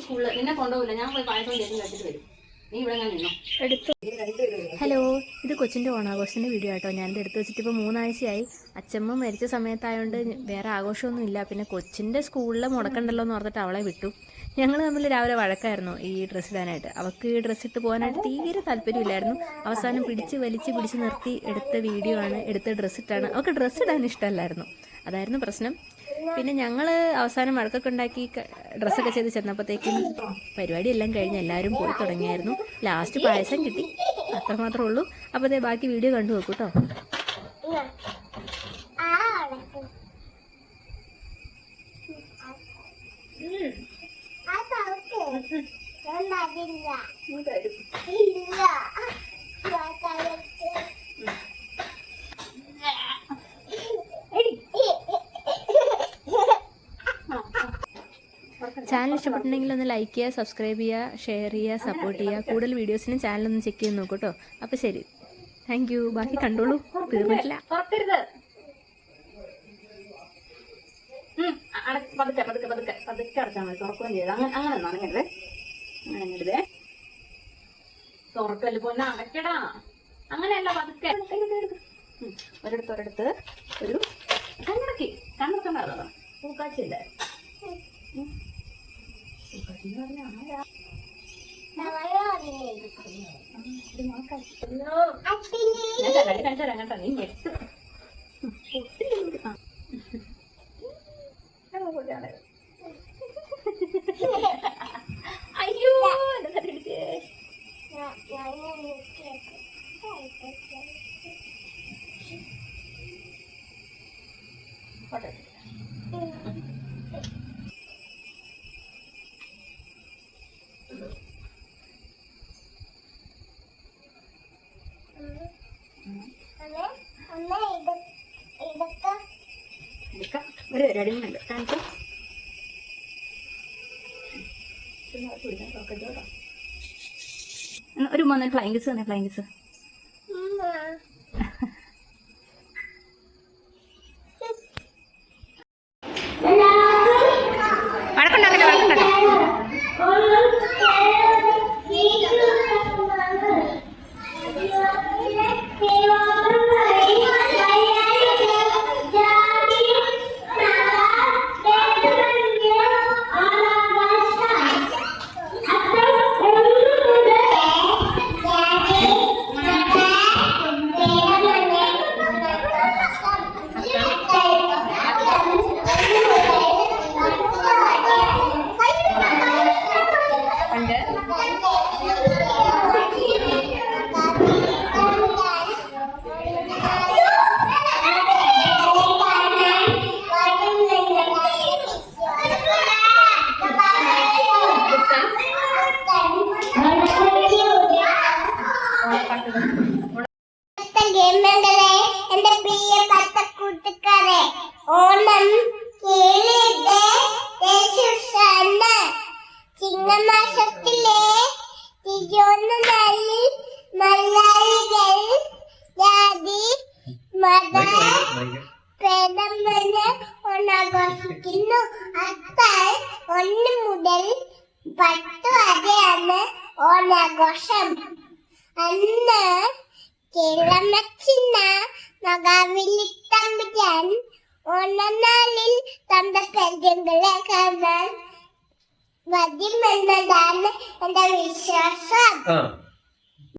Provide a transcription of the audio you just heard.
സ്കൂളിൽ നിന്നെ കൊണ്ടുപോകില്ല. ഞാൻ പോയി പായസം ചേർന്ന് വെച്ചിട്ട് വരും. നീ ഇവിടെ ഞാൻ നിന്നോ എടുത്തു. ഹലോ, ഇത് കൊച്ചിൻ്റെ ഓണാഘോഷത്തിൻ്റെ വീഡിയോ ആട്ടോ. ഞാനിത് എടുത്ത് വെച്ചിട്ട് ഇപ്പോൾ 3 ആഴ്ചയായി. അച്ഛമ്മ മരിച്ച സമയത്തായതുകൊണ്ട് വേറെ ആഘോഷമൊന്നും ഇല്ല. പിന്നെ കൊച്ചിൻ്റെ സ്കൂളിൽ മുടക്കണ്ടല്ലോ എന്ന് പറഞ്ഞിട്ട് അവളെ വിട്ടു. ഞങ്ങൾ തമ്മിൽ രാവിലെ വഴക്കായിരുന്നു ഈ ഡ്രസ്സ് ഇടാനായിട്ട്. അവൾക്ക് ഈ ഡ്രസ്സ് ഇട്ട് പോകാനായിട്ട് തീരെ താല്പര്യമില്ലായിരുന്നു. അവസാനം പിടിച്ച് നിർത്തി എടുത്ത വീഡിയോ ആണ്. എടുത്ത ഡ്രസ്സ് ഇട്ടാണ്. അവൾക്ക് ഡ്രസ്സ് ഇടാൻ ഇഷ്ടമല്ലായിരുന്നു. അതായിരുന്നു പ്രശ്നം. പിന്നെ ഞങ്ങൾ അവസാനം വഴക്കൊക്കെ ഉണ്ടാക്കി ഡ്രസ്സൊക്കെ ചെയ്ത് ചെന്നപ്പോഴത്തേക്കും പരിപാടിയെല്ലാം കഴിഞ്ഞ് എല്ലാവരും പോയി തുടങ്ങിയായിരുന്നു. ലാസ്റ്റ് പായസം കിട്ടി, അത്രമാത്രമേ ഉള്ളൂ. അപ്പോൾ അതേ ബാക്കി വീഡിയോ കണ്ടു നോക്കൂ കേട്ടോ. ചാനൽ ഇഷ്ടപ്പെട്ടിട്ടുണ്ടെങ്കിൽ ഒന്ന് ലൈക്ക് ചെയ്യുക, സബ്സ്ക്രൈബ് ചെയ്യുക, ഷെയർ ചെയ്യുക, സപ്പോർട്ട് ചെയ്യുക. കൂടുതൽ വീഡിയോസിനും ചാനലൊന്ന് ചെക്ക് ചെയ്ത് നോക്കൂ കേട്ടോ. അപ്പോൾ ശരി, താങ്ക് യു. ബാക്കി കണ്ടോളൂ, തീർന്നിട്ടില്ല. പതുക്കെ അടച്ചാൽ മതി. തുറക്കുകയും ചെയ്ത് അങ്ങനെ നനങ്ങരുത്. അങ്ങനെ തുറക്കല് പോലെ അടയ്ക്കടാ. അങ്ങനെയല്ല, പതുക്കെ ഒരിടത്ത് ഒരു കണ്ണടക്കണ്ടാകാം. പൂക്കാച്ചില്ലേ? നീ ഞെട്ട് അയ്യോ ഒരു രടിമുണ്ട് കാണിച്ചു. ഒരു 3 ഫ്ലൈങ് കിസ് തന്നെ. ഫ്ലൈങ് കിസ് എന്റെ പ്രിയപ്പെട്ട കൂട്ടുകാരെ, ഓണം കേരളയുടെ ദേശീയോത്സവമാണ്. ചിങ്ങമാസത്തിലെ തിരുവോണനാളിൽ മലയാളികൾ ജാതി മത ഭേദമന്യേ ഓണാഘോഷിക്കുന്നു. അത്താഴ 1 മുതൽ 10 വരെയാണ് ഓണാഘോഷം. അന്ന് കേരളമച്ചിന്ന മകാവിലിത്തമ്പുരാൻ ഓണനാളിൽ തന്റെ പെരുങ്ങളെ കാണാൻ വരുമെന്നതാണ് എന്റെ വിശ്വാസം.